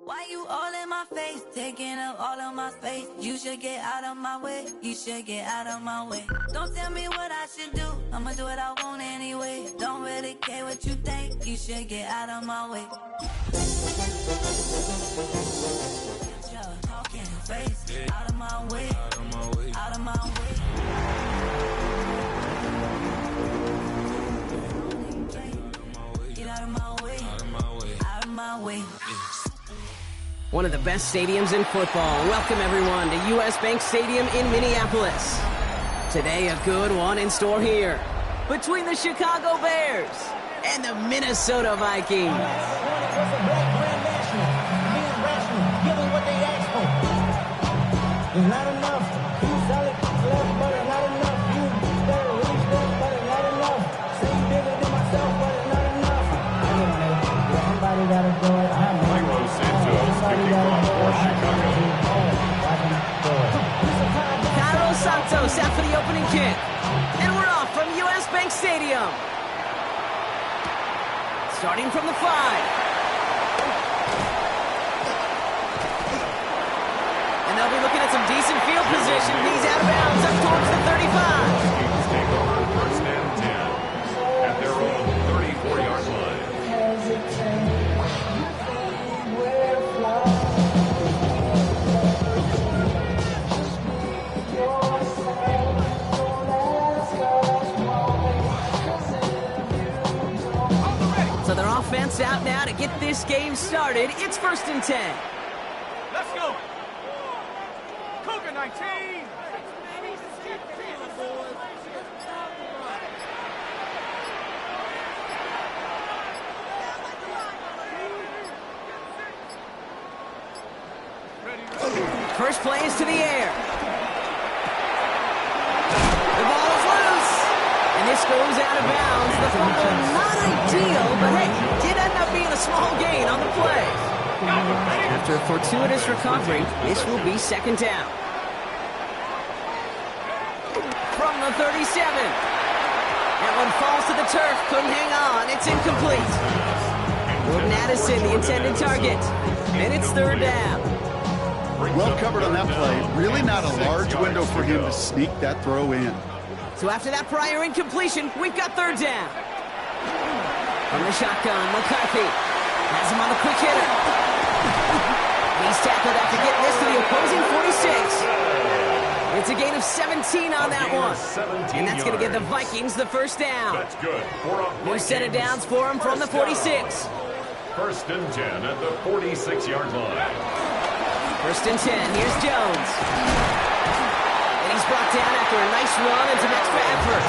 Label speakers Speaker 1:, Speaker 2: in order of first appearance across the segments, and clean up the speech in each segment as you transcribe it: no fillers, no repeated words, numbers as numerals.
Speaker 1: Why you all in my face, taking up all of my space? You should get out of my way, you should get out of my way. Don't tell me what I should do, I'ma do what I want anyway. Don't really care what you think, you should get out of my way. Talking face, out of my way, out of my way, out of my way. Get out of my way, out of my way, out of my way.
Speaker 2: One of the best stadiums in football. Welcome, everyone, to U.S. Bank Stadium in Minneapolis. Today, a good one in store here between the Chicago Bears and the Minnesota Vikings.
Speaker 3: Not enough. You solid left, but not enough. You better reach this, but not enough. Say you bigger than myself, but not enough. Somebody gotta do it.
Speaker 2: Carlos Santos out for the opening kick. And we're off from U.S. Bank Stadium. Starting from the 5. And they'll be looking at some decent field position. He's out of bounds up towards the 35.
Speaker 4: Take over first and 10 at their own 34-yard line.
Speaker 2: So their offense out now to get this game started. It's first and 10.
Speaker 5: Let's go. Cougar 19.
Speaker 2: First play is to the air. The ball is loose. And this goes out of bounds. The fumble not ideal, but hey, did end up being a small gain on the play. After a fortuitous recovery, this will be second down. From the 37. That one falls to the turf. Couldn't hang on. It's incomplete. Jordan Addison, the intended target. And it's third down.
Speaker 6: Well covered on that play. Really not a large window for him to sneak that throw in.
Speaker 2: So after that prior incompletion, we've got third down. From the shotgun, McCarthy has him on the quick hitter. He's tackled after getting this to the opposing 46. It's a gain of 17 on that one. And that's going to give the Vikings the first down.
Speaker 4: That's good.
Speaker 2: New set of downs for him from the 46.
Speaker 4: First and 10 at the 46-yard line.
Speaker 2: First and 10. Here's Jones. And he's brought down after a nice run into Max Bradford.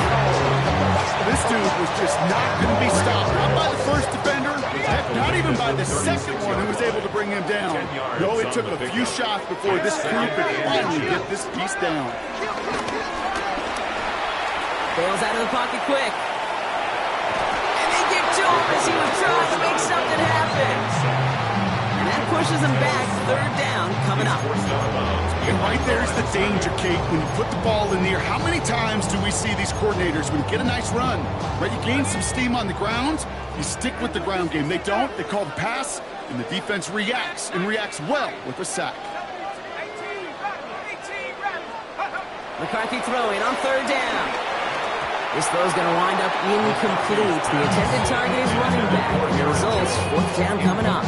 Speaker 6: This dude was just not going to be stopped. Not by the first defender, heck, not even by the second one who was able to bring him down. No, it took a few shots before this crew could finally get this piece down.
Speaker 2: Bails out of the pocket quick. And they get to him as he was trying to make something happen. And that pushes him back. Third down coming up.
Speaker 6: And right there's the danger, Kate. When you put the ball in the air, how many times do we see these coordinators, when you get a nice run, right, you gain some steam on the ground, you stick with the ground game. They don't. They call the pass, and the defense reacts, and reacts well with a sack.
Speaker 2: McCarthy throwing on third down. This throw's going to wind up incomplete. The intended target is running back. And the results, fourth down coming up.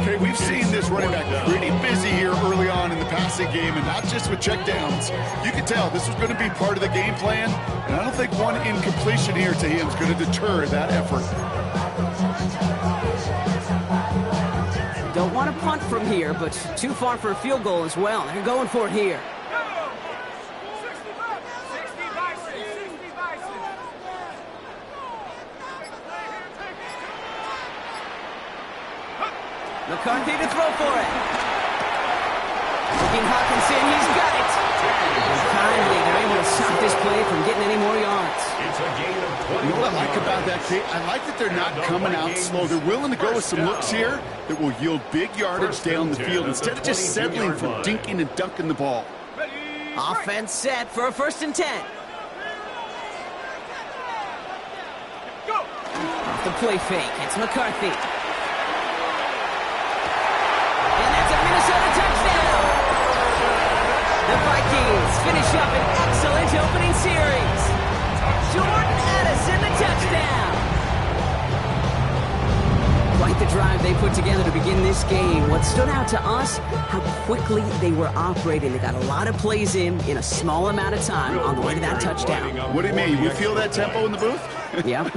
Speaker 6: Okay, we've seen this running back pretty busy here early on in the passing game, and not just with checkdowns. You can tell this was going to be part of the game plan, and I don't think one incompletion here to him is going to deter that effort.
Speaker 2: Don't want to punt from here, but too far for a field goal as well. They're going for it here. McCarthy to throw for it. Looking Hawkinson, he's got
Speaker 6: Kate, I like that they're not coming out slow. They're willing to go with some looks here that will yield big yardage down the field instead of just settling for dinking and dunking the ball.
Speaker 2: Offense set for a 1st and 10. Off the play fake, it's McCarthy. And that's a Minnesota touchdown. The Vikings finish up an excellent opening series. Jordan Addison, the touchdown. Quite the drive they put together to begin this game. What stood out to us, how quickly they were operating. They got a lot of plays in a small amount of time on the way to that touchdown.
Speaker 6: What do you mean? You feel that tempo in the booth?
Speaker 2: Yep,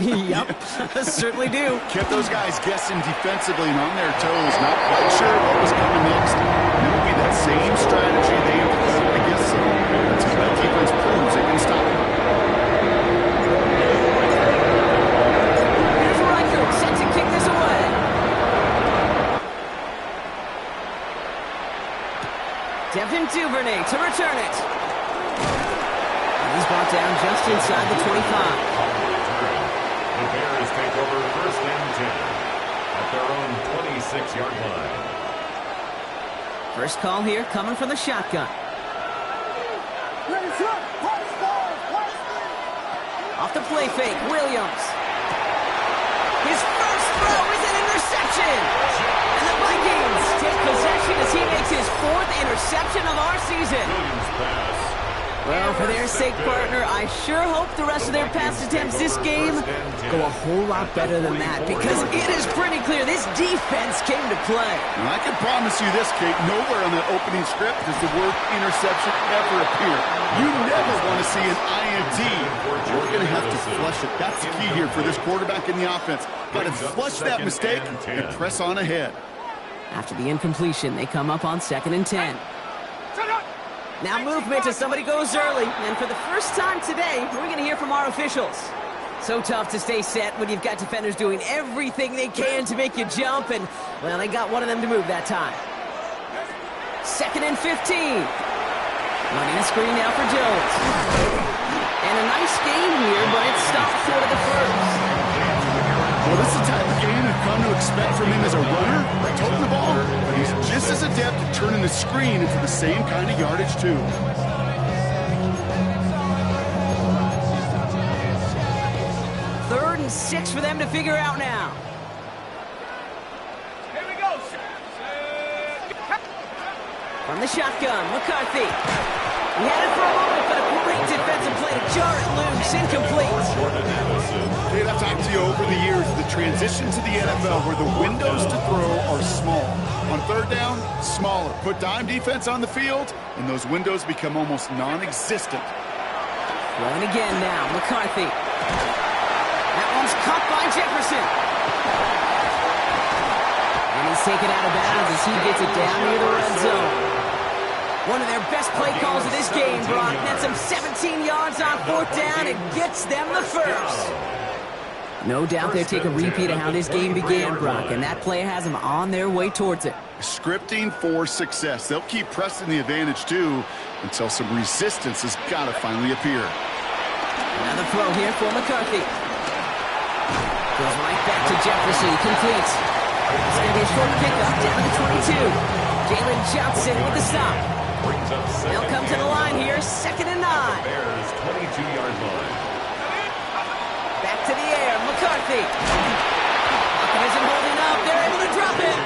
Speaker 2: certainly do.
Speaker 6: Kept those guys guessing defensively and on their toes, not quite sure what was coming next. It will be that same strategy they employed against them until that defense proves they can stop it.
Speaker 2: Here's Riker, set to kick this away. Devin Duvernay to return it. And he's brought down just inside the 25.
Speaker 4: The Bears take over 1st and 10 at their own 26-yard line.
Speaker 2: First call here coming from the shotgun. Off the play fake, Williams. His first throw is an interception. And the Vikings take possession as he makes his 4th interception of our season.
Speaker 4: Williams pass.
Speaker 2: Well, for their sake, partner, I sure hope the rest of their pass attempts this game go a whole lot better than that, because it is pretty clear this defense came to play.
Speaker 6: And I can promise you this, Kate, nowhere on that opening script does the word interception ever appear. You never want to see an INT. You're going to have to flush it. That's the key here for this quarterback in the offense. Got to flush that mistake and press on ahead.
Speaker 2: After the incompletion, they come up on 2nd and 10. Now movement as somebody goes early, and for the first time today, we're going to hear from our officials. So tough to stay set when you've got defenders doing everything they can to make you jump, and, well, they got one of them to move that time. 2nd and 15. Running a screen now for Jones. And a nice game here, but it's stopped short of the 1st.
Speaker 6: Well, this is the type of game we've come to expect from him as a runner, toting the ball, but he's just as adept at turning the screen into the same kind of yardage, too.
Speaker 2: 3rd and 6 for them to figure out now.
Speaker 5: Here we go.
Speaker 2: From the shotgun, McCarthy. He had it for a moment, but a great defensive play to jar it loose, incomplete.
Speaker 6: Kate, I've talked to you over the years, the transition to the NFL where the windows to throw are small. On 3rd down, smaller. Put dime defense on the field, and those windows become almost non-existent.
Speaker 2: Throwing again now, McCarthy. That one's caught by Jefferson. And he's taken out of bounds as he gets it down near the red zone. One of their best play calls of this game, Brock. Nets them 17 yards on 4th down and gets them the 1st. No doubt they'll take a repeat of how this game began, Brock, and that play has them on their way towards it.
Speaker 6: Scripting for success. They'll keep pressing the advantage, too, until some resistance has got to finally appear.
Speaker 2: Another throw here for McCarthy. Goes right back to Jefferson. Complete. It's going to be a short pickup down to the 22. Jalen Johnson with the stop. They'll come to the line here, 2nd and 9.
Speaker 4: Bears 22-yard line.
Speaker 2: Back to the air, McCarthy. Isn't holding up, they're able to drop it.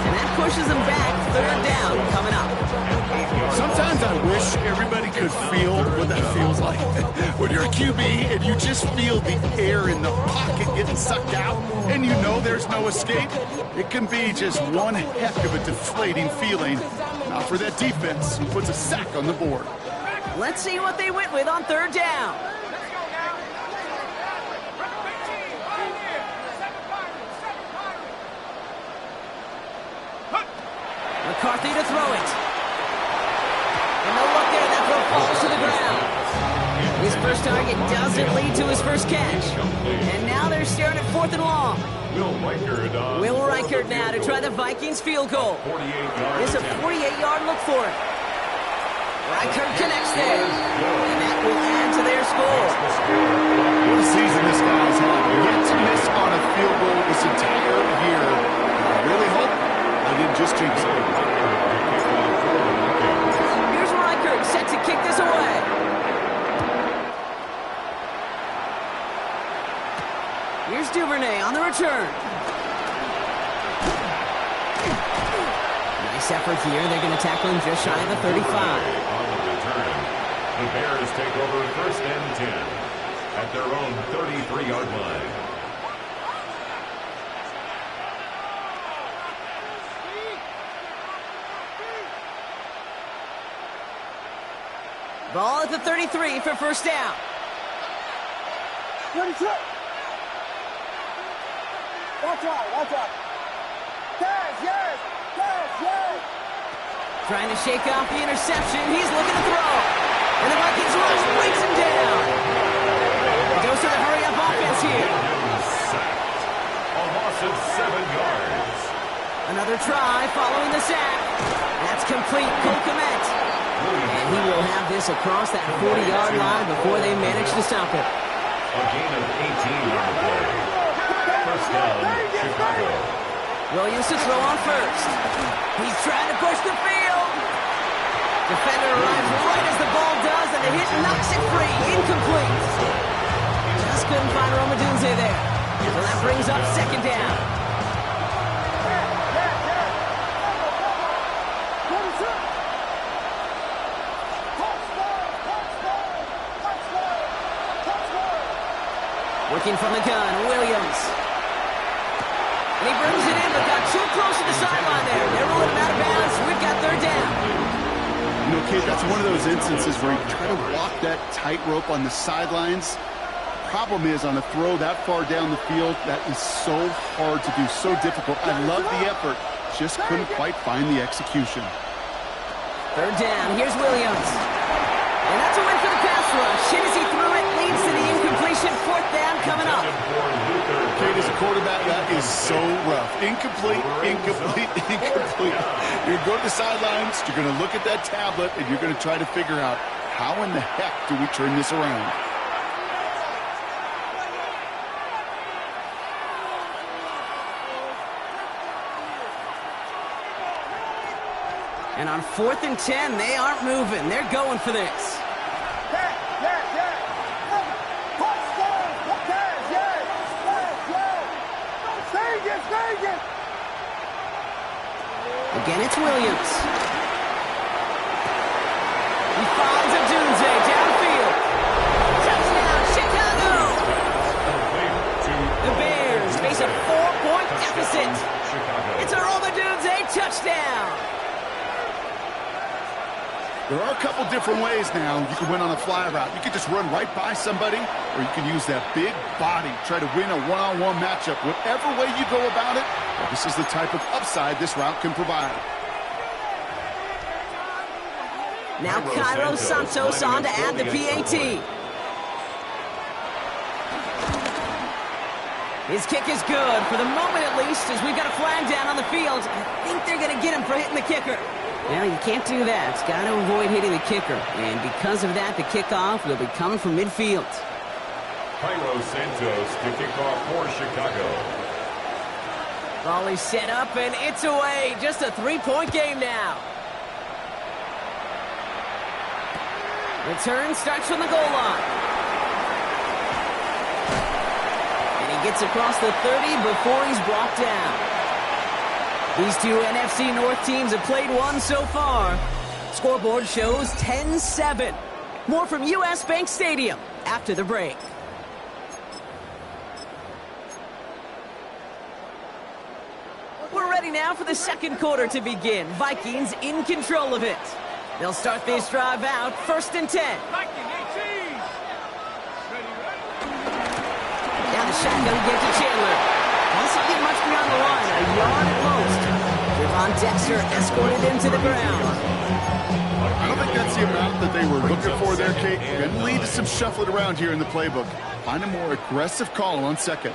Speaker 2: And that pushes them back, 3rd down coming up.
Speaker 6: Sometimes I wish everybody could feel what that feels like. When you're a QB and you just feel the air in the pocket getting sucked out and you know there's no escape, it can be just one heck of a deflating feeling. Not for that defense who puts a sack on the board.
Speaker 2: Let's see what they went with on 3rd down. McCarthy to throw it. And no luck there, that throw falls to the ground. His first target doesn't lead to his first catch. And now they're staring at 4th and long. Will Reichert now to try the Vikings field goal. It's a 48-yard look for it. Reichert connects there. And that will add to their score.
Speaker 6: What a season this guy's had. Yet to miss on a field goal this entire year. I really hope I didn't just jinx it.
Speaker 2: Here's Reichert set to kick this away. Here's Duvernay on the return. Nice effort here. They're going to tackle him just shy of the 35.
Speaker 4: On the return, the Bears take over 1st and 10 at their own 33-yard line.
Speaker 2: Ball at the 33 for first down.
Speaker 3: Watch out. Yes.
Speaker 2: Trying to shake off the interception. He's looking to throw. And the Vikings rush breaks him down. Goes to the hurry-up offense here.
Speaker 4: A loss of 7 yards.
Speaker 2: Another try following the sack. That's complete. Cole Kmet. And he will have this across that 40-yard line before they manage to stop it.
Speaker 4: A gain of 18 on the play. First down, Chicago.
Speaker 2: Williams to throw on first. He's trying to push the field. Defender arrives right as the ball does, and the hit knocks it free. Incomplete. Just couldn't find Romadunze there. So that brings up second down. Working from the gun, Williams. And he brings it in, but got too close to the sideline there. They're rolling him out of bounds. We've got third down.
Speaker 6: You know, Kate, that's one of those instances where you try to walk that tightrope on the sidelines. Problem is, on a throw that far down the field, that is so hard to do, so difficult. I love the effort, just couldn't quite find the execution.
Speaker 2: Third down, here's Williams. And that's a win for the pass rush. Hit as he threw it, leads to the incompletion. Fourth down coming up.
Speaker 6: Kate, as a quarterback, that is so rough. Incomplete. You're going to go to the sidelines, you're going to look at that tablet, and you're going to try to figure out, how in the heck do we turn this around?
Speaker 2: And on 4th and 10, they aren't moving. They're going for this. Again, it's Williams. He finds Odunze downfield. Touchdown, Chicago! The Bears face a 4-point deficit. It's a Odunze touchdown.
Speaker 6: There are a couple different ways now you can win on a fly route. You can just run right by somebody, or you can use that big body, try to win a one-on-one matchup. Whatever way you go about it, this is the type of upside this route can provide.
Speaker 2: Now Cairo Santos on to add the PAT. His kick is good, for the moment at least, as we've got a flag down on the field. I think they're going to get him for hitting the kicker. Well, you can't do that. It's got to avoid hitting the kicker. And because of that, the kickoff will be coming from midfield.
Speaker 4: Cairo Santos to kick off for Chicago.
Speaker 2: Volley set up, and it's away. Just a 3-point game now. Return starts from the goal line. And he gets across the 30 before he's brought down. These two NFC North teams have played one so far. Scoreboard shows 10-7. More from US Bank Stadium after the break. We're ready now for the second quarter to begin. Vikings in control of it. They'll start this drive out, 1st and 10. Down the shotgun again to Chandler. Doesn't get much beyond the line, a yard at most. Javon Dexter escorted him to the ground.
Speaker 6: I don't think that's the amount that they were looking for there, Kate. Going to lead to some shuffling around here in the playbook. Find a more aggressive call on second.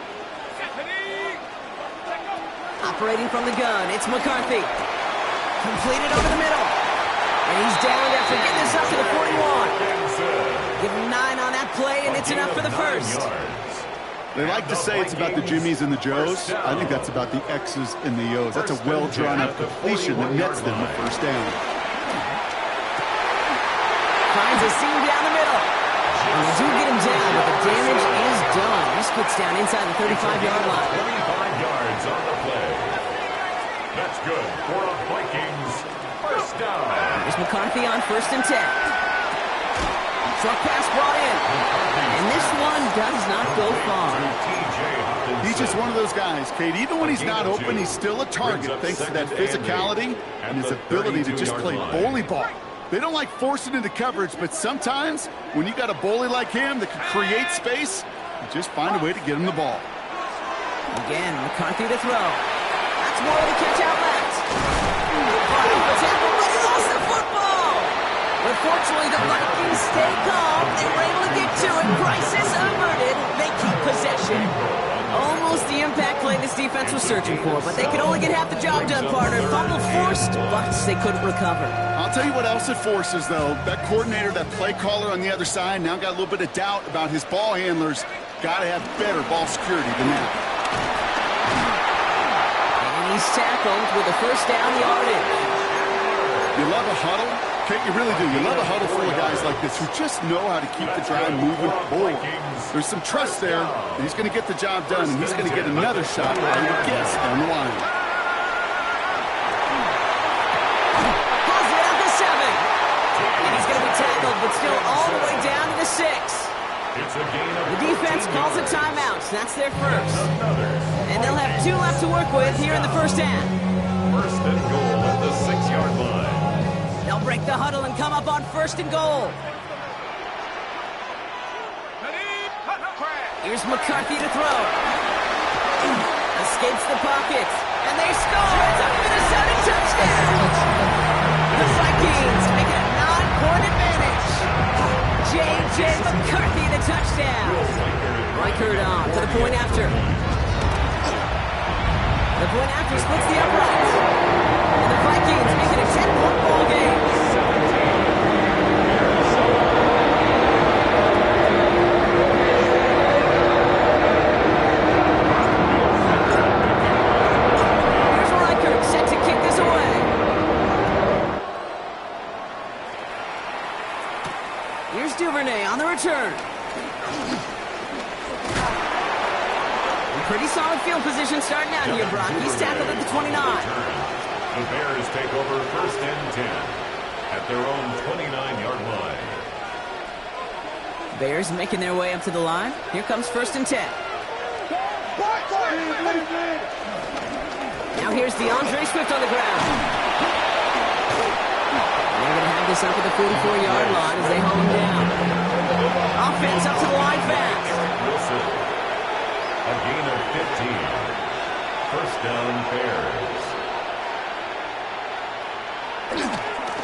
Speaker 2: Operating from the gun, it's McCarthy. Completed over the middle. And he's down after getting this on it's enough for the first.
Speaker 6: They like to say it's about the Jimmies and the Joes. I think that's about the X's and the O's. That's a well-drawn-up completion that nets them the first down.
Speaker 2: Finds a seam down the middle. And they do get him down, but the damage is done. This puts down inside the 35-yard line.
Speaker 4: 35 yards on the play. That's good for a Vikings first down.
Speaker 2: There's McCarthy on 1st and 10. Short pass brought in. And this one does not go far.
Speaker 6: He's just one of those guys, Kate. Even when he's not open, he's still a target thanks to that physicality and his ability to just play bully ball. They don't like forcing into coverage, but sometimes when you got a bully like him that can create space, you just find a way to get him the ball.
Speaker 2: Again, McCarthy to throw. That's more of the catch out left. Tackle, but he lost the football. But fortunately, the Vikings stay calm. They were able to get to it. Crisis averted. They keep possession. Almost the impact play this defense was searching for, but they could only get half the job done, partner. Fumble forced, but they couldn't recover.
Speaker 6: I'll tell you what else it forces, though. That coordinator, that play caller on the other side, now got a little bit of doubt about his ball handlers. Got to have better ball security than that.
Speaker 2: And he's tackled with a first down yardage.
Speaker 6: You love a huddle? Kate, you really do. You love a huddle full of guys like this who just know how to keep the drive moving forward. There's some trust there. He's going to get the job done, and he's going to get another shot, I would guess, down the line.
Speaker 2: Pulls it out to 7. And he's going to be tackled, but still all the way down to the 6. The defense calls a timeout. That's their first. And they'll have 2 left to work with here in the first half.
Speaker 4: First and goal at the 6-yard line.
Speaker 2: They'll break the huddle and come up on 1st and goal. Here's McCarthy to throw. Escapes the pocket. And they score. It's a Minnesota touchdown. The Vikings make it a 9-point advantage. J.J. McCarthy the touchdown. Reichert on to the point after. The point after splits the uprights. And the Vikings make it a 10-point ball game. Here's Reichert set to kick this away. Here's Duvernay on the return. Pretty solid field position starting out here, Brock. He's tackled at the 29.
Speaker 4: The Bears take over 1st and 10 at their own 29-yard line.
Speaker 2: Bears making their way up to the line. Here comes 1st and 10. Now here's DeAndre Swift on the ground. They're going to have this up at the 44-yard line as they hold him down. Offense up to the line fast.
Speaker 4: Wilson. A gain of 15. First down, Bears.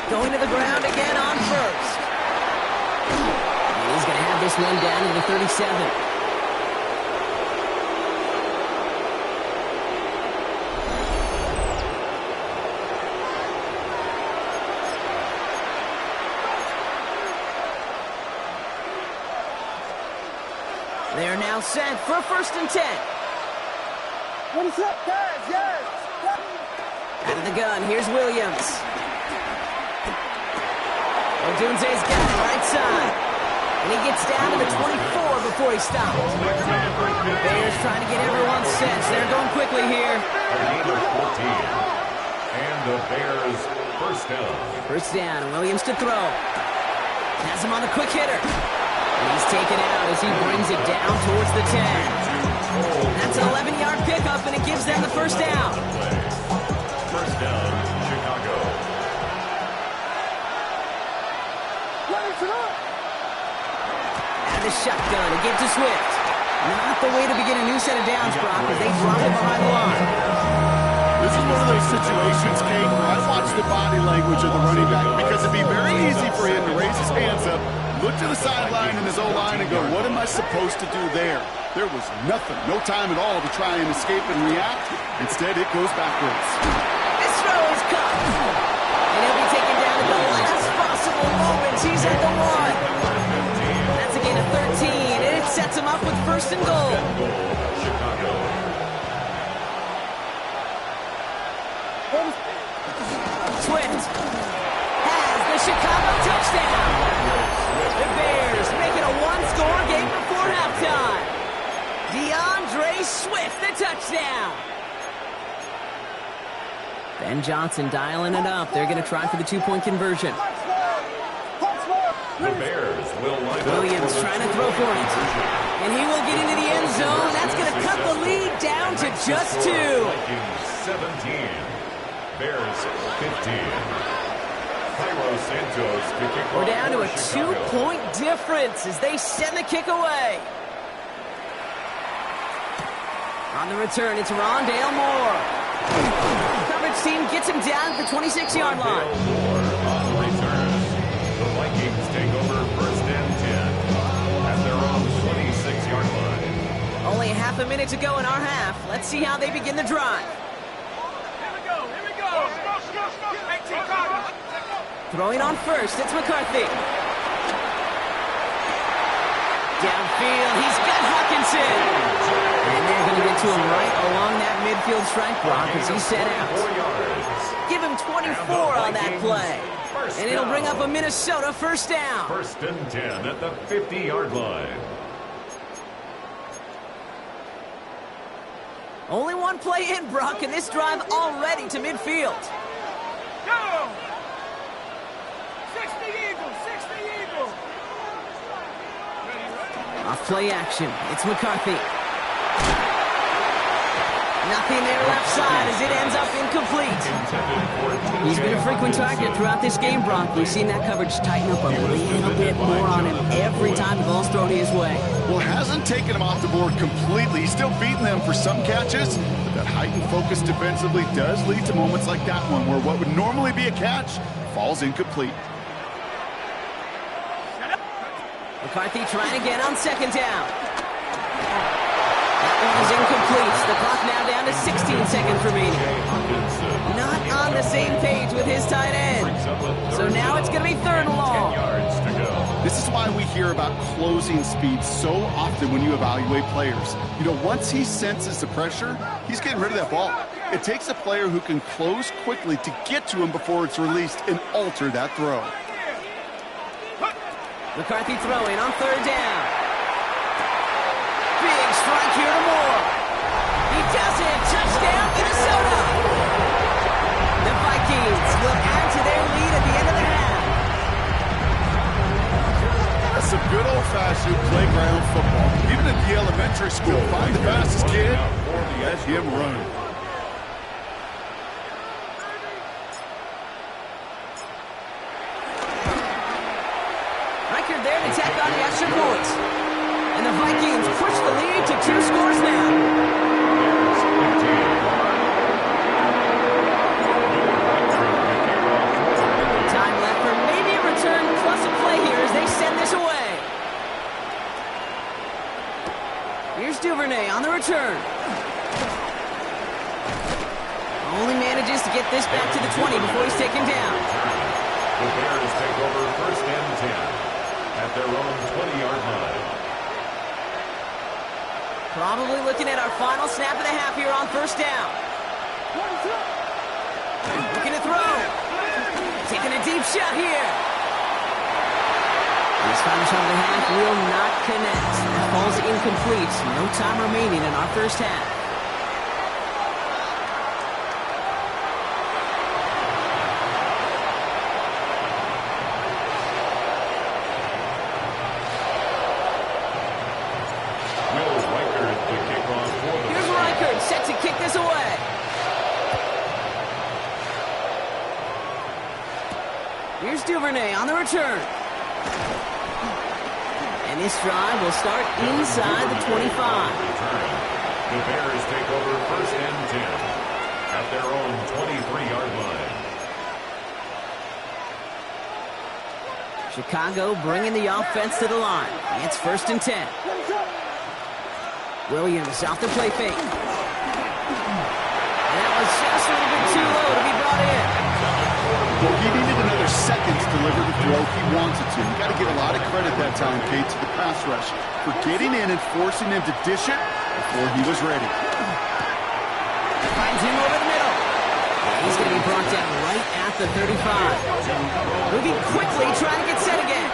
Speaker 2: Going to the ground again on 1st. And he's going to have this one down to the 37. They are now set for 1st and 10.
Speaker 3: What is up, guys? Yes.
Speaker 2: Out of the gun, here's Williams. Odunze's got it right side. And he gets down to the 24 before he stops. Bears trying to get everyone set. So they're going quickly here.
Speaker 4: A gain of 14. And the Bears first down.
Speaker 2: First down, Williams to throw. Has him on the quick hitter. He's taken out as he brings it down towards the 10. That's an 11-yard pickup, and it gives them the first down.
Speaker 4: First down, Chicago.
Speaker 2: And the shotgun again to Swift. Not the way to begin a new set of downs, Brock, as they drop it behind the line.
Speaker 6: This is one of those situations, Kate, where I watch the body language of the running back because it'd be very easy for him to raise his hands up, look to the sideline in his O-line and go, what am I supposed to do there? There was nothing, no time at all to try and escape and react. Instead, it goes backwards.
Speaker 2: This throw is caught. And he'll be taken down at the last possible moment. He's at the 1. That's a gain of 13. off with first and goal.
Speaker 4: Chicago.
Speaker 2: Swift has the Chicago touchdown. The Bears make it a one-score game before halftime. DeAndre Swift, the touchdown. Ben Johnson dialing it up. They're going to try for the two-point conversion.
Speaker 4: The Bears will line up.
Speaker 2: Williams trying to throw for it. And he will get into the end zone. That's going to cut the lead down to just 2.
Speaker 4: Vikings 17. Bears 15. Cairo Santos to kick off.
Speaker 2: We're down to a
Speaker 4: for Chicago.
Speaker 2: 2-point difference as they send the kick away. On the return, it's Rondale Moore. Coverage team gets him down at the 26-yard line.
Speaker 4: Rondale Moore on the return. The Vikings take over first and 10 at their own 26-yard line.
Speaker 2: Only half a minute to go in our half. Let's see how they begin the drive.
Speaker 5: Here we go. Hey, Chicago.
Speaker 2: Throwing on first, it's McCarthy. Downfield, he's got Hawkinson. And they're going to get to him right along that midfield strike block as he's set out.
Speaker 4: 4 yards.
Speaker 2: Give him 24 on that play. And it'll bring up a Minnesota first down.
Speaker 4: First and 10 at the 50-yard line.
Speaker 2: Only one play in, Brock, and this drive already to midfield.
Speaker 5: Go. 60 Eagles. 60 Eagles.
Speaker 2: Off play action, it's McCarthy. Nothing there left side as it ends up incomplete. He's been a frequent target throughout this game, Brock. We've seen that coverage tighten up a little bit more on him every time the ball's thrown his way.
Speaker 6: Well, it hasn't taken him off the board completely. He's still beating them for some catches, but that heightened focus defensively does lead to moments like that one where what would normally be a catch falls incomplete.
Speaker 2: McCarthy trying again on second down. That one is incomplete. The clock now down to 16 seconds remaining. Not on the same page with his tight end. So now it's going to be third and long.
Speaker 4: 10 yards to go.
Speaker 6: This is why we hear about closing speed so often when you evaluate players. You know, once he senses the pressure, he's getting rid of that ball. It takes a player who can close quickly to get to him before it's released and alter that throw.
Speaker 2: McCarthy throwing on third down. Big strike here to Moore. He does it. Touchdown, Minnesota. The Vikings will add to their lead at the end of the half.
Speaker 6: That's some good old-fashioned playground football. Even at the elementary school, find the fastest kid, let him run.
Speaker 2: There to tack on the extra points. And the Vikings push the lead to 2 scores now. Time left for maybe a return plus a play here as they send this away. Here's Duvernay on the return. Only manages to get this back to the 20 before he's taken down.
Speaker 4: The Bears take over first and 10 at their own 20-yard line.
Speaker 2: Probably looking at our final snap of the half here on first down. Looking to throw. Taking a deep shot here. This final shot of the half will not connect. That falls incomplete. No time remaining in our first half. Set to kick this away. Here's Duvernay on the return. And this drive will start inside the 25.
Speaker 4: The Bears take over first and 10 at their own 23-yard line.
Speaker 2: Chicago bringing the offense to the line. It's first and 10. Williams off the play fake. And that was just a little bit too low to be brought in.
Speaker 6: Well, he needed another second to deliver the throw he wanted to. You got to give a lot of credit that time, Kate, to the pass rush for getting in and forcing him to dish it before he was ready.
Speaker 2: Finds him over the middle. He's going to be brought down right at the 35. Moving quickly, trying to get set again.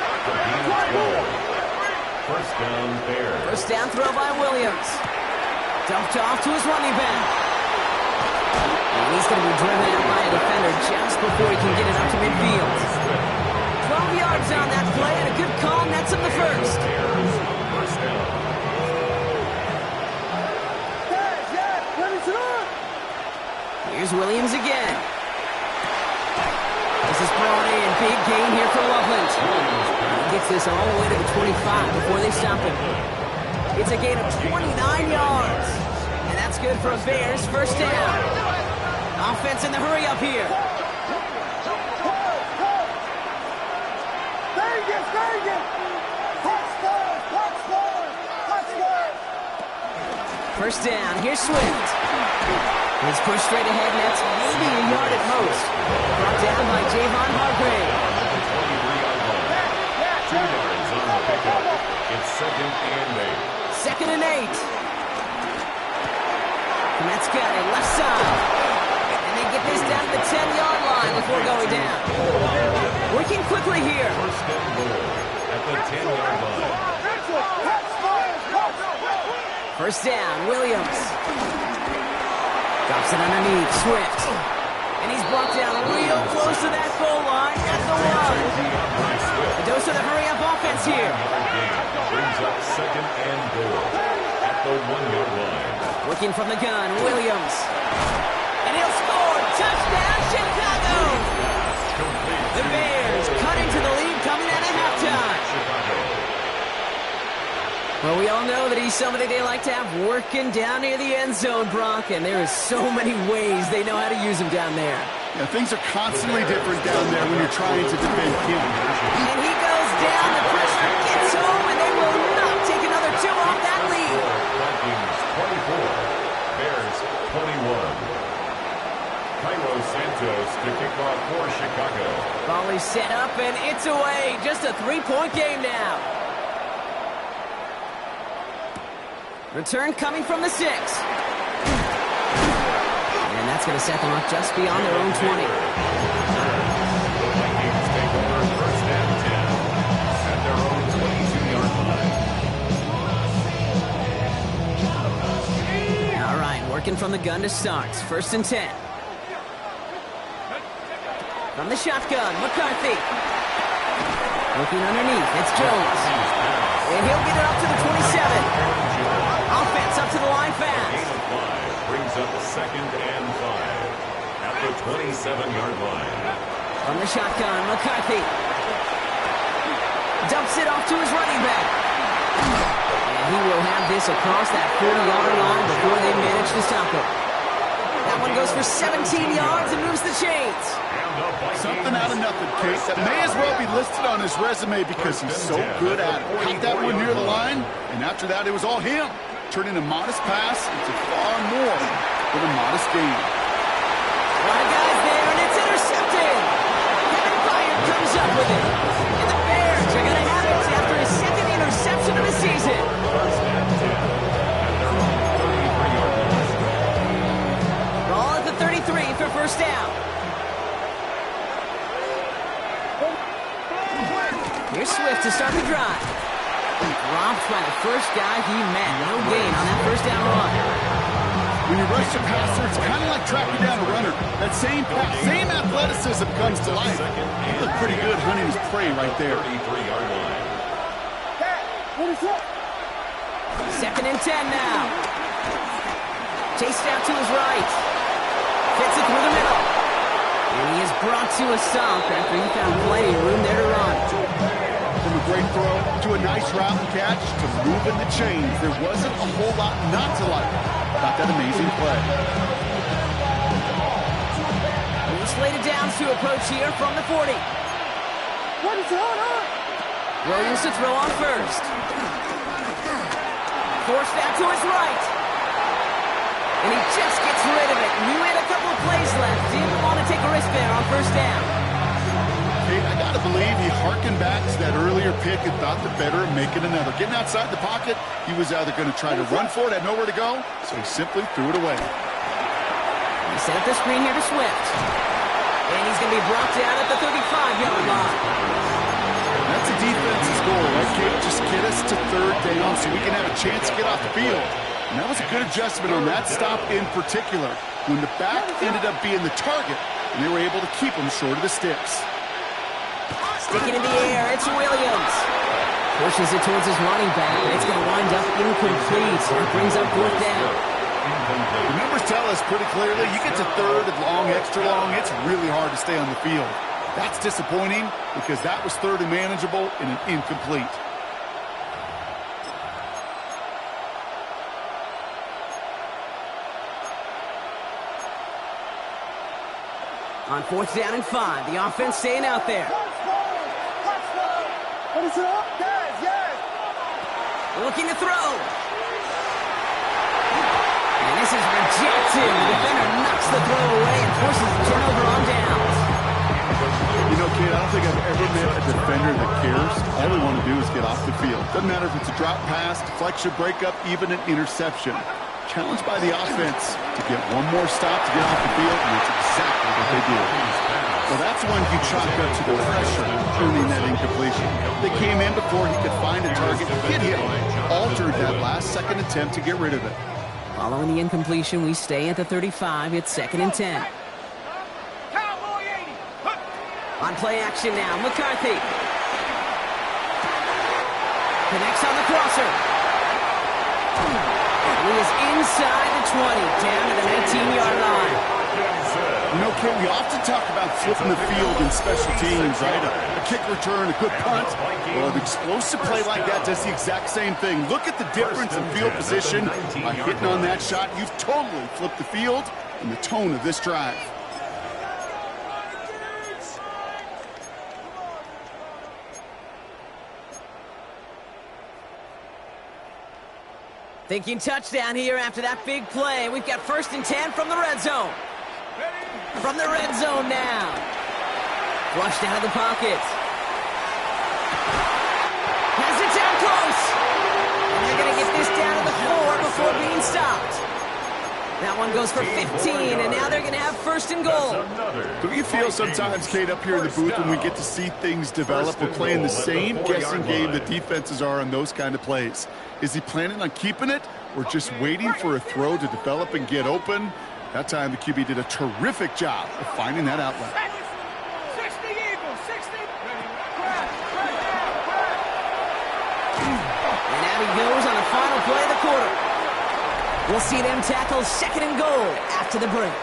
Speaker 4: First down, Bears.
Speaker 2: First down throw by Williams. Dumped off to his running back. And he's going to be driven out by a defender just before he can get it up to midfield. 12 yards on that play, and a good call nets him the first.
Speaker 4: First down.
Speaker 2: Here's Williams again. This is brought in. Big gain here for Loveland. He gets this all the way to the 25 before they stop him. It's a gain of 29 yards. And that's good for a Bears first down. Offense in the hurry up here. First down. Here's Swift. He's pushed straight ahead, and that's maybe a yard at most. Brought down by Javon Hargrave.
Speaker 4: 2 yards on the pickup. It's 2nd and 8.
Speaker 2: 2nd and 8. And that's got it left side. And they get this down to the 10-yard line before going down. Working quickly here.
Speaker 4: First and goal at the 10-yard line.
Speaker 2: First down, Williams. Drops it underneath, Swift. And he's brought down real close to that goal line at the 1. A dose of the hurry-up offense here.
Speaker 4: Brings up 2nd and goal at the 1-yard line.
Speaker 2: Working from the gun, Williams. And he'll score. Touchdown, Chicago! The Bears cut into the lead coming out of halftime. Well, we all know that he's somebody they like to have working down near the end zone, Brock, and there is so many ways they know how to use him down there.
Speaker 6: Yeah, things are constantly different down there when you're trying to defend him.
Speaker 2: And he goes down, the pressure gets home, and they will not take another 2 off that lead.
Speaker 4: Vikings 24, Bears 21. Cairo Santos to kick off for Chicago.
Speaker 2: Ball is set up, and it's away. Just a 3-point game now. Return coming from the 6. And that's going to set them up just beyond their own 20.
Speaker 4: The Vikings take over first and 10 at their own 22-yard line.
Speaker 2: All right, working from the gun to start. First and 10. From the shotgun, McCarthy. Looking underneath, it's Jones. And he'll get it up to the 27. Offense up to the line fast.
Speaker 4: Gain of 5 brings up 2nd and 5 at the 27-yard line.
Speaker 2: From the shotgun, McCarthy. Dumps it off to his running back. And he will have this across that 40-yard line before they manage to stop him. That one goes for 17 yards and moves the chains.
Speaker 6: Something out of nothing, Kate. That may as well be listed on his resume because he's so good at it. Caught that one near the line, and after that, it was all him. Turning a modest pass into far more than a modest gain.
Speaker 2: A lot of guys there, and it's intercepted. Kevin Byard comes up with it. And the Bears are going to have it after his 2nd interception of the season.
Speaker 4: First and 10 at their own 33-yard line.
Speaker 2: Ball at the 33 for first down. Here's Swift to start the drive. Dropped by the first guy he met. No gain on that first down run.
Speaker 6: When you rush a passer, it's kind of like tracking down a runner. That same pass, same athleticism comes to life. He looked pretty good hunting his prey right there.
Speaker 4: 33-yard line.
Speaker 2: 2nd and 10 now. Chased out to his right. Fits it through the middle. And he is brought to a stop after he found plenty of room there to run.
Speaker 6: From a great throw to a nice route and catch to moving the chains, there wasn't a whole lot not to like about that amazing play.
Speaker 2: Slated downs to approach here from the 40. Williams to throw on first. Forced out to his right. And he just gets rid of it. He had a couple of plays left. Didn't want to take a risk there on first down.
Speaker 6: Kate, I got to believe he harkened back to that earlier pick and thought the better of making another. Getting outside the pocket, he was either going to try to run for it, had nowhere to go, so he simply threw it away.
Speaker 2: He set up the screen here to Swift. And he's going to be brought down at the 35-yard line.
Speaker 6: That's a defense's goal, right, Kate? Just get us to third down so we can have a chance to get off the field. And that was a good adjustment on that stop in particular, when the back ended up being the target, and they were able to keep him short of the sticks.
Speaker 2: Sticking in the air, it's Williams. Pushes it towards his running back, and it's going to wind up incomplete. It brings up fourth down.
Speaker 6: The numbers tell us pretty clearly, you get to third and long, extra long, it's really hard to stay on the field. That's disappointing because that was third and manageable and an incomplete.
Speaker 2: On fourth down and 5, the offense staying out there.
Speaker 3: What is it up? Yes.
Speaker 2: Looking to throw. And this is rejected. The defender knocks the throw away and forces the turnover on downs.
Speaker 6: You know, kid, I don't think I've ever met a defender that cares. All they want to do is get off the field. Doesn't matter if it's a drop pass, deflection, breakup, even an interception. Challenged by the offense to get one more stop to get off the field, and that's exactly what they did. Well, that's one you chalk up to the pressure earning that incompletion. They came in before he could find a target, hit him, altered that last-second attempt to get rid of it.
Speaker 2: Following the incompletion, we stay at the 35. It's 2nd and 10.
Speaker 5: Cowboy 80.
Speaker 2: On play action now, McCarthy. Connects on the crosser. He is inside the 20, down to the 19-yard line.
Speaker 6: You know, Kate, we often talk about flipping the field in special teams, right? A kick return, a good punt. Well, an explosive play like that does the exact same thing. Look at the difference in field position. By hitting on that shot, you've totally flipped the field and the tone of this drive.
Speaker 2: Thinking touchdown here after that big play. We've got 1st and 10 from the red zone. From the red zone now. Flushed out of the pocket. Has it down close. And they're going to get this down to the 4 before being stopped. That one goes for 15, and now they're going to have 1st and goal.
Speaker 6: Do you feel sometimes, Kate, up here in the booth when we get to see things develop, we're playing the same guessing game the defenses are on those kind of plays? Is he planning on keeping it or just waiting for a throw to develop and get open? That time the QB did a terrific job of finding that outlet.
Speaker 5: 60 Eagles, 60.
Speaker 2: And out he goes on the final play of the quarter. We'll see them tackle 2nd and goal after the break.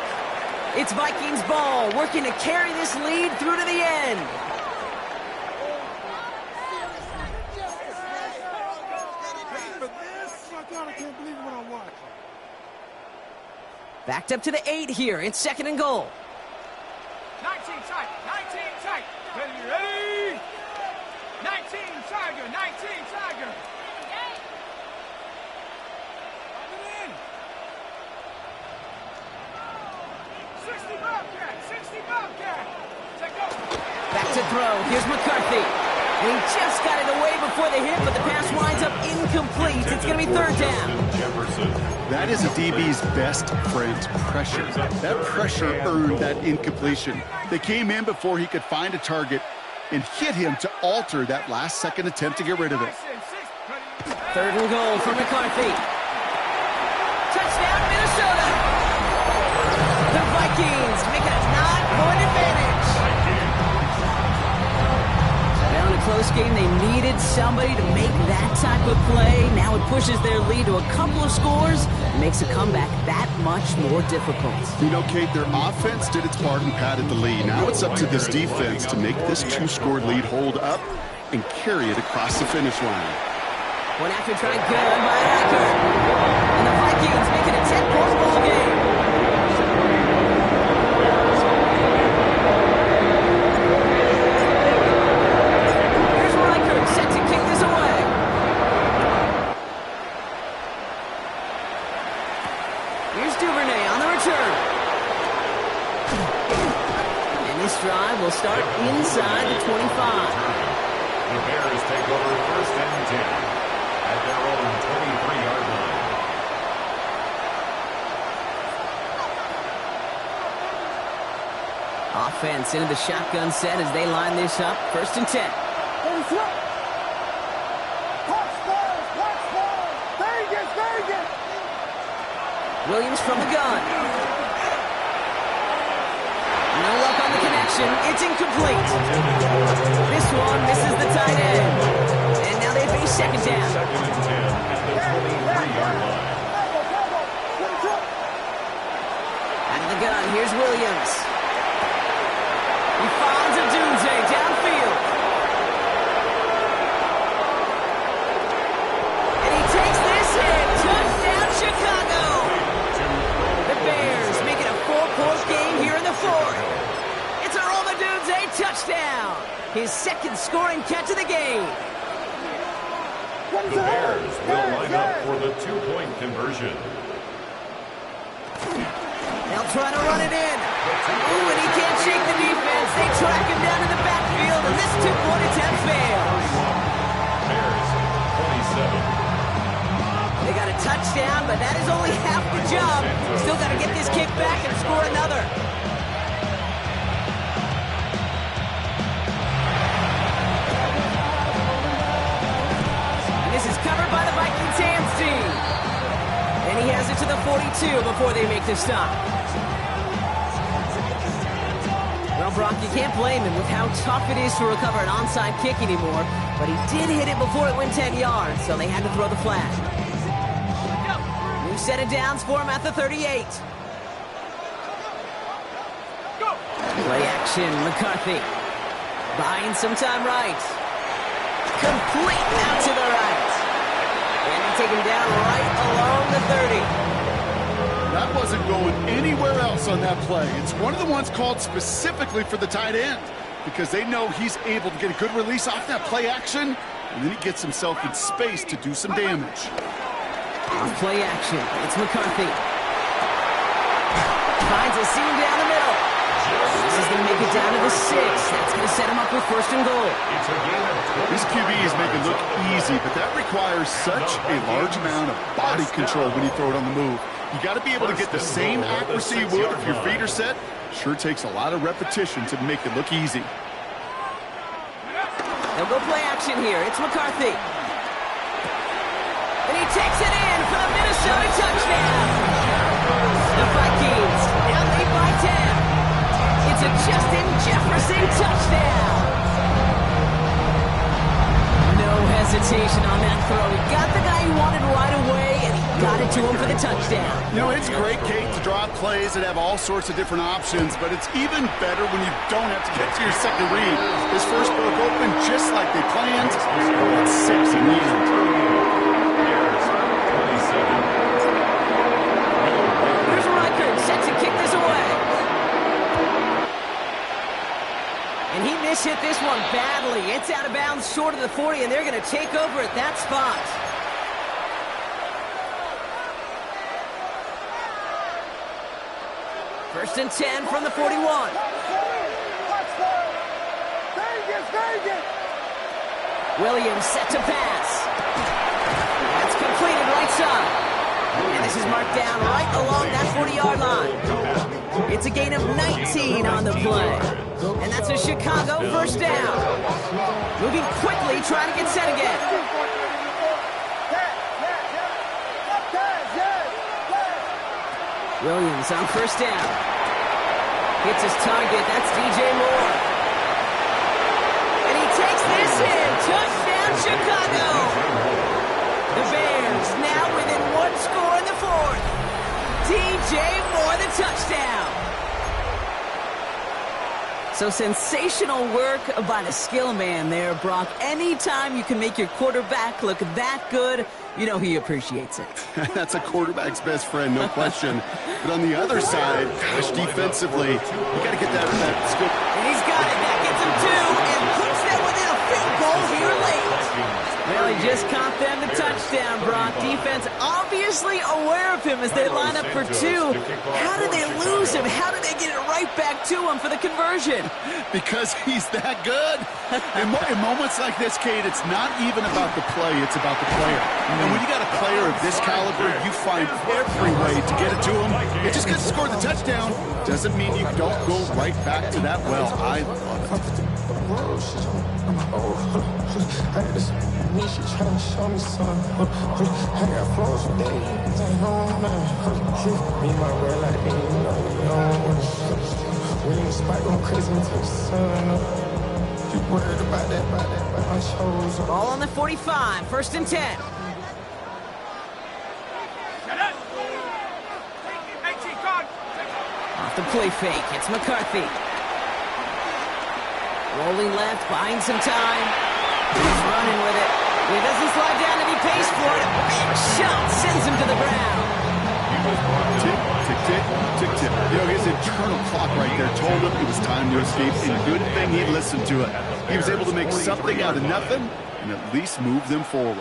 Speaker 2: It's Vikings ball, working to carry this lead through to the end. Backed up to the 8 here. It's 2nd and goal.
Speaker 5: 19 tight, 19 tight. Ready? 19 Tiger, 19 Tiger. Coming in. 60 Bobcat, 60 Bobcat. Take over.
Speaker 2: Back to throw. Here's McCarthy. And he just got it away before the hit, but the pass winds up incomplete. It's going to be 3rd down.
Speaker 6: That is a DB's best friend, pressure. That pressure earned that incompletion. They came in before he could find a target and hit him to alter that last-second attempt to get rid of it.
Speaker 2: 3rd and goal for McCarthy. Touchdown, Minnesota! The Vikings make it a 9-point advantage. Now in a close game, they needed somebody to make that type of play. Now it pushes their lead to a couple of scores and makes a comeback that much more difficult.
Speaker 6: You know, Kate, their offense did its part and padded the lead. Now it's up to this defense to make this 2-score lead hold up and carry it across the finish line.
Speaker 2: One after try good by Riker. And the Vikings make it a 10-point ball game. Here's Riker set to kick this away. Here's Duvernay on the return. And this drive will start inside the 25.
Speaker 4: take over first and 10 at their own 23-yard line.
Speaker 2: Offense into the shotgun set as they line this up. First and 10. Williams from the gun. No luck on the connection. It's incomplete. This one misses the tight end. And now they face second down.
Speaker 4: Second and 10 at the 23-yard line.
Speaker 2: Out of the gun, here's Williams. He finds a Dunze downfield. And he takes this hit. Touchdown, Chicago. The Bears make it a 4-point game here in the fourth. It's a Roma Dunze touchdown. His second scoring catch of the game.
Speaker 4: The Bears will line up for the 2-point conversion.
Speaker 2: They'll try to run it in. Ooh, and he can't shake the defense. They track him down in the backfield, and this 2-point attempt fails.
Speaker 4: Bears, 27.
Speaker 2: They got a touchdown, but that is only half the job. Still got to get this kick back and score another. And this is covered by the Vikings hands team. And he has it to the 42 before they make the stop. Well, Brock, you can't blame him with how tough it is to recover an onside kick anymore, but he did hit it before it went 10 yards, so they had to throw the flag. New set of downs for him at the 38. Play action, McCarthy. Buying some time right. Complete out to the right. And they take him down right along the 30.
Speaker 6: That wasn't going anywhere else on that play. It's one of the ones called specifically for the tight end because they know he's able to get a good release off that play action, and then he gets himself in space to do some damage.
Speaker 2: Off play action. It's McCarthy. Finds a seam down the middle. This is going to make it down to the 6. That's going to set him up with first and goal.
Speaker 6: These QBs make it look easy, but that requires such a large amount of body control when you throw it on the move. You got to be able to get the same accuracy you would if your feet are set. Sure takes a lot of repetition to make it look easy.
Speaker 2: They'll go play action here. It's McCarthy. And he takes it in for the Minnesota touchdown. The Vikings now lead by 10. It's a Justin Jefferson touchdown. No hesitation on that throw. He got the guy he wanted right away, and he got it to him for the touchdown.
Speaker 6: You know, it's great, Kate, to draw plays that have all sorts of different options, but it's even better when you don't have to get to your second read. This first broke open just like they planned. It's 6 in the end.
Speaker 2: Here's Reichert, set to kick this away. And he mishit this one badly. It's out of bounds short of the 40, and they're going to take over at that spot. First and 10 from the 41. Williams set to pass. That's completed right side. And this is marked down right along that 40-yard line. It's a gain of 19 on the play. And that's a Chicago first down. Moving quickly, trying to get set again. Williams on first down. Hits his target. That's DJ Moore. And he takes this in. Touchdown, Chicago. The Bears now within one score in the fourth. DJ Moore, the touchdown. So sensational work by the skill man there, Brock. Anytime you can make your quarterback look that good, you know he appreciates it.
Speaker 6: That's a quarterback's best friend, no question. But on the other side, gosh, defensively, you got to get that skill.
Speaker 2: And he's got it. That gets him 2 and puts them within a field goal here late. Well, just caught them the touchdown, Brock. Defense obviously aware of him as they line up for two. How did they lose him? How did they get it right back to him for the conversion?
Speaker 6: Because he's that good. In moments like this, Kate, it's not even about the play, it's about the player. And when you got a player of this caliber, you find every way to get it to him. And just because he scored the touchdown doesn't mean you don't go right back to that well. I love it.
Speaker 7: She tryna show me something. I got flows for days. Me and my girl like me, you know. We ain't spike going crazy until the sun up. You worried about that, but my shows up.
Speaker 2: Ball on the 45, 1st and 10. Off the play fake, it's McCarthy. Rolling left, buying some time. He's running with it. He doesn't slide down and he pays for it. A big shot sends him to the ground.
Speaker 6: Tick, tick, tick, tick, tick. You know, his internal clock right there told him it was time to escape, and good thing he listened to it. He was able to make something out of nothing and at least move them forward.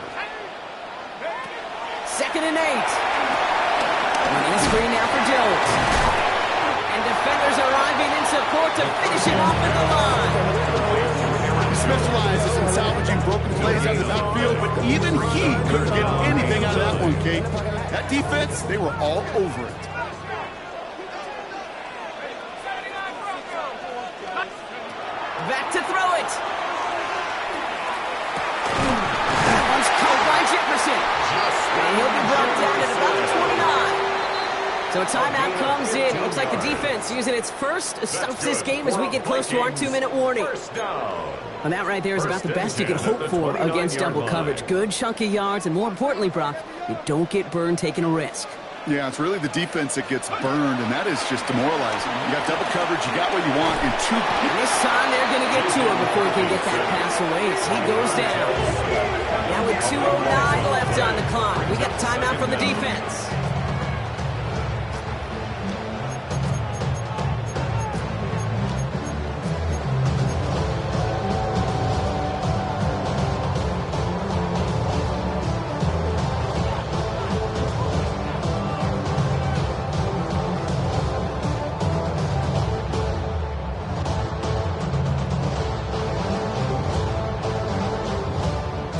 Speaker 2: 2nd and 8. Running a screen now for Jones. And defenders arriving in support to finish it off at the line.
Speaker 6: He specializes in salvaging broken plays out of the backfield, but even he couldn't get anything out of that one, Kate. That defense, they were all over it.
Speaker 2: Back to throw it. That one's caught by Jefferson. And he'll be brought down at about the 29. So a timeout comes in. Looks like the defense using its first stops this game as we get close to our 2-minute warning. And that right there is about the best you can hope for against double coverage. Good chunky yards, and more importantly, Brock, you don't get burned taking a risk.
Speaker 6: Yeah, it's really the defense that gets burned, and that is just demoralizing. You got double coverage, you got what you want in two.
Speaker 2: And this time they're going to get to him before he can get that pass away as he goes down. Now with 2:09 left on the clock, we got a timeout from the defense.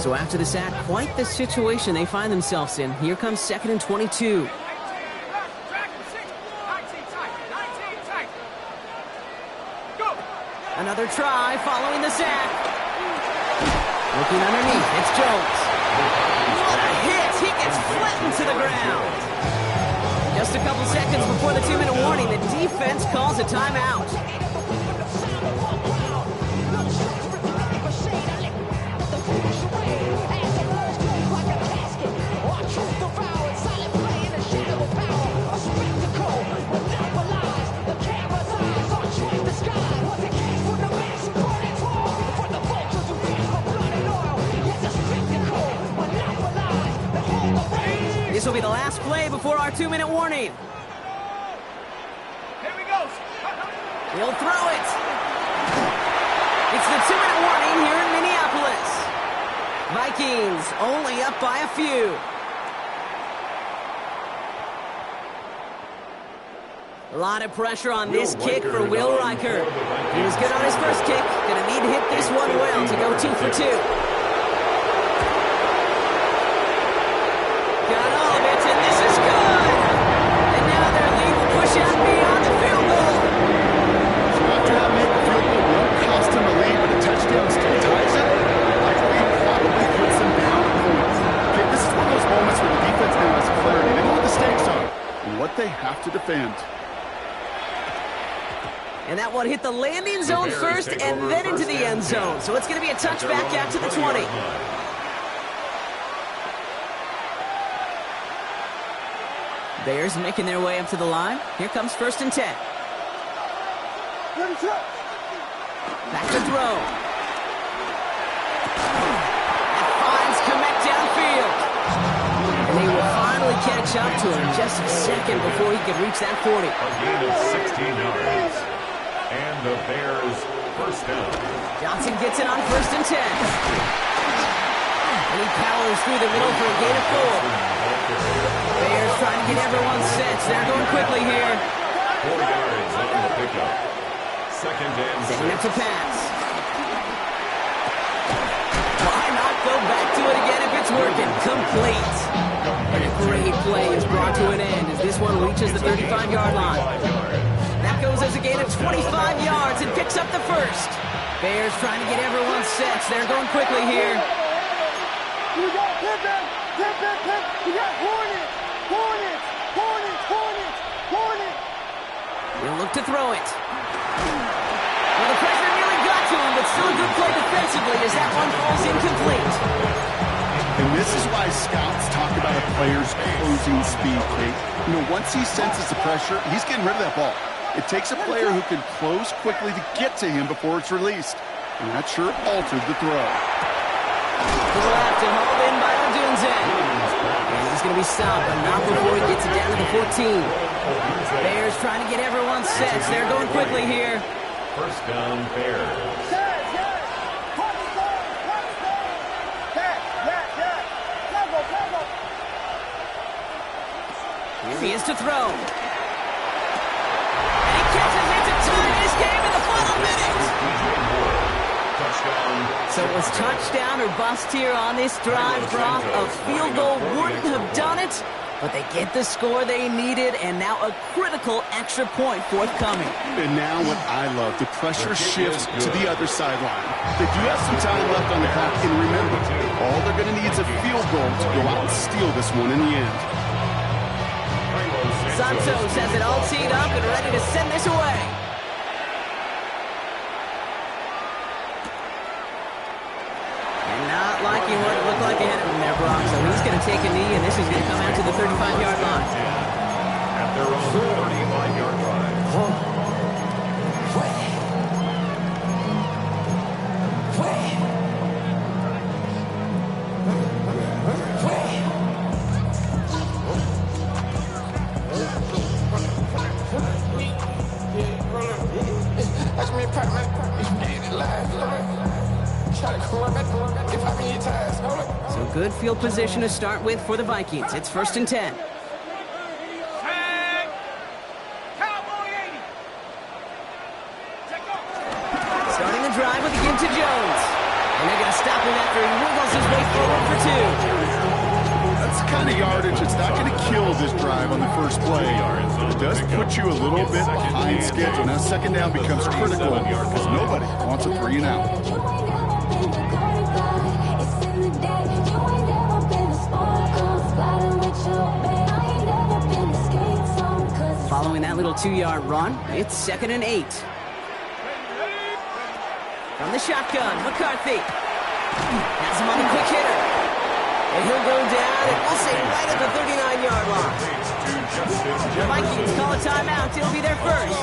Speaker 2: So after the sack, quite the situation they find themselves in. Here comes 2nd and 22. Another try following the sack. Looking underneath, it's Jones. What a hit! He gets flattened to the ground. Just a couple seconds before the 2-minute warning, the defense calls a timeout. This will be the last play before our 2-minute warning.
Speaker 5: Here we go.
Speaker 2: He'll throw it. It's the 2-minute warning here in Minneapolis. Vikings only up by a few. A lot of pressure on this kick for Will Riker. He was good on his first kick. Going to need to hit this one well to go 2 for 2. Got all of it, and this is good. And now their lead will push out beyond the field goal.
Speaker 6: So after that field goal won't cost him a lead, but a touchdown still ties it. I believe probably puts them down a point. Okay, this is one of those moments where the defense now has clarity. They know what the stakes are and what they have to defend.
Speaker 2: And that one hit the landing zone first and then into the end zone. So it's going to be a touchback out to the 20. Bears making their way up to the line. Here comes 1st and 10. Back to throw. That finds Komet downfield. And they will finally catch up to him just a second before he can reach that 40.
Speaker 4: A gain of 16 yards. And the Bears first down.
Speaker 2: Johnson gets it on 1st and 10. And he powers goes through the middle for a gain of 4. Bears trying to get everyone set. They're going quickly here.
Speaker 4: 4 yards on the pickup. Second and 6.
Speaker 2: Setting up to pass. Why not go back to it again if it's working? Complete. And a great play is brought to an end as this one reaches the 35-yard line. That goes as a gain of 25 yards and picks up the first. Bears trying to get everyone set. They're going quickly here.
Speaker 3: You got Pippin! You got Hornets!
Speaker 2: He'll look to throw it. Well, the pressure nearly got to him, but still a good play defensively as that one falls incomplete.
Speaker 6: And this is why scouts talk about a player's closing speed, Kate. You know, once he senses the pressure, he's getting rid of that ball. It takes a player who can close quickly to get to him before it's released. And that sure altered the throw.
Speaker 2: To the left and hauled in by Odunze. And he's going to be stopped, but not before he gets it down to the 14. Bears trying to get everyone set. They're going quickly here.
Speaker 4: First down, Bears.
Speaker 2: Here he is to throw. And he catches it to tie this game in the final minute. So it was touchdown or bust here on this drive, Brock. A field goal wouldn't have done it, but they get the score they needed, and now a critical extra point forthcoming.
Speaker 6: And now what I love, the pressure shifts to the other sideline. They do have some time left on the clock, and remember, all they're going to need is a field goal to go out and steal this one in the end.
Speaker 2: Santos has it all teed up and ready to send this away. And not liking what it looked like ahead of him there, Brock. So he's going to take a knee, and this is going to come out to the 35-yard line.
Speaker 4: At their own 35-yard line.
Speaker 2: So good field position to start with for the Vikings. It's 1st and 10. Starting the drive with a give to Jones. And they're going to stop him after he wiggles his way forward for 2.
Speaker 6: That's the kind of yardage that's not going to kill this drive on the first play. It does put you a little bit behind schedule. Now second down becomes critical because nobody wants a 3 and out.
Speaker 2: Following that little 2-yard run, it's 2nd and 8. From the shotgun, McCarthy. Has him on the quick hitter. And he'll go down, and we'll say right at the 39-yard line. The Vikings call a timeout. It'll be their first.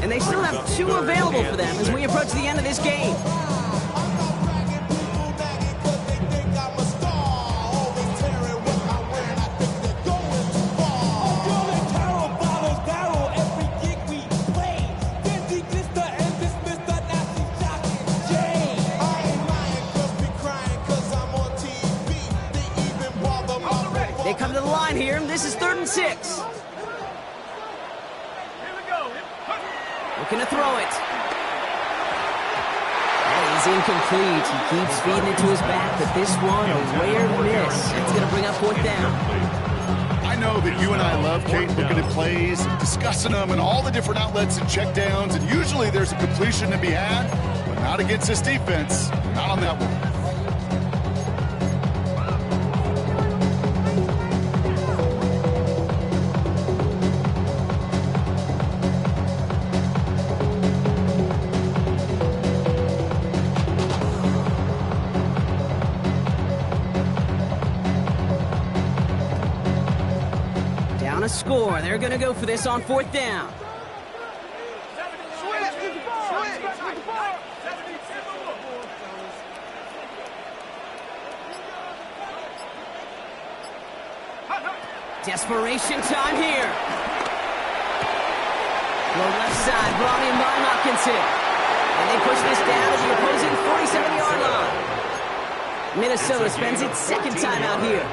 Speaker 2: And they still have 2 available for them as we approach the end of this game. They come to the line here, and this is 3rd and 6.
Speaker 5: Here we go.
Speaker 2: Looking to throw it. And he's incomplete. He keeps feeding it to his back, but this one, a rare miss. It's going to bring up 4th down.
Speaker 6: I know that you and I love, Kate, looking at plays, discussing them, and all the different outlets and checkdowns, and usually there's a completion to be had, but not against this defense. Not on that one.
Speaker 2: A score. They're going to go for this on 4th down. Desperation time here. Low left side brought in by Hopkinson. And they push this down to the opposing 47-yard line. Minnesota spends its second timeout here.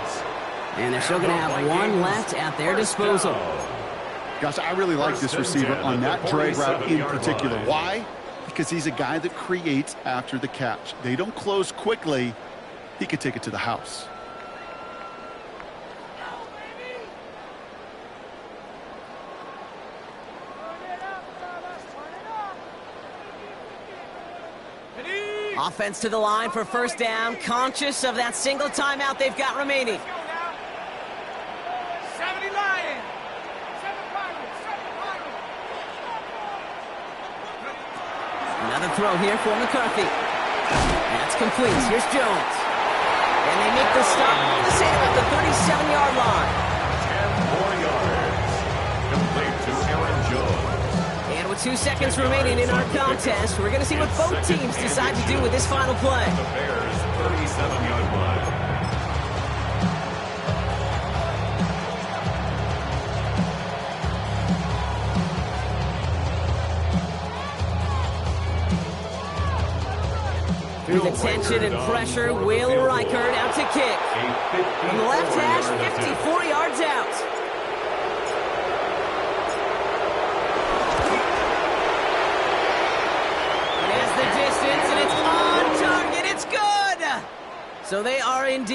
Speaker 2: And they're still going to have one left at their disposal.
Speaker 6: Gosh, I really like this receiver on that drag route in particular. Why? Because he's a guy that creates after the catch. They don't close quickly. He could take it to the house.
Speaker 2: Offense to the line for first down, conscious of that single timeout they've got remaining.
Speaker 5: 70 Lions. 7 Pirates. 7 Pirates.
Speaker 2: Another throw here for McCarthy. That's complete. Here's Jones. And they make the stop. This is at the 37-yard line.
Speaker 4: 10 more yards. Complete to Aaron Jones.
Speaker 2: And with 2 seconds remaining in our contest, we're going to see what both teams decide to do with this final play.
Speaker 4: The Bears' 37-yard line.
Speaker 2: Through the tension and pressure, Will Reichert out to kick. From the left hash, 54 yards out. It is the distance, and it's on target. It's good. So they are indeed.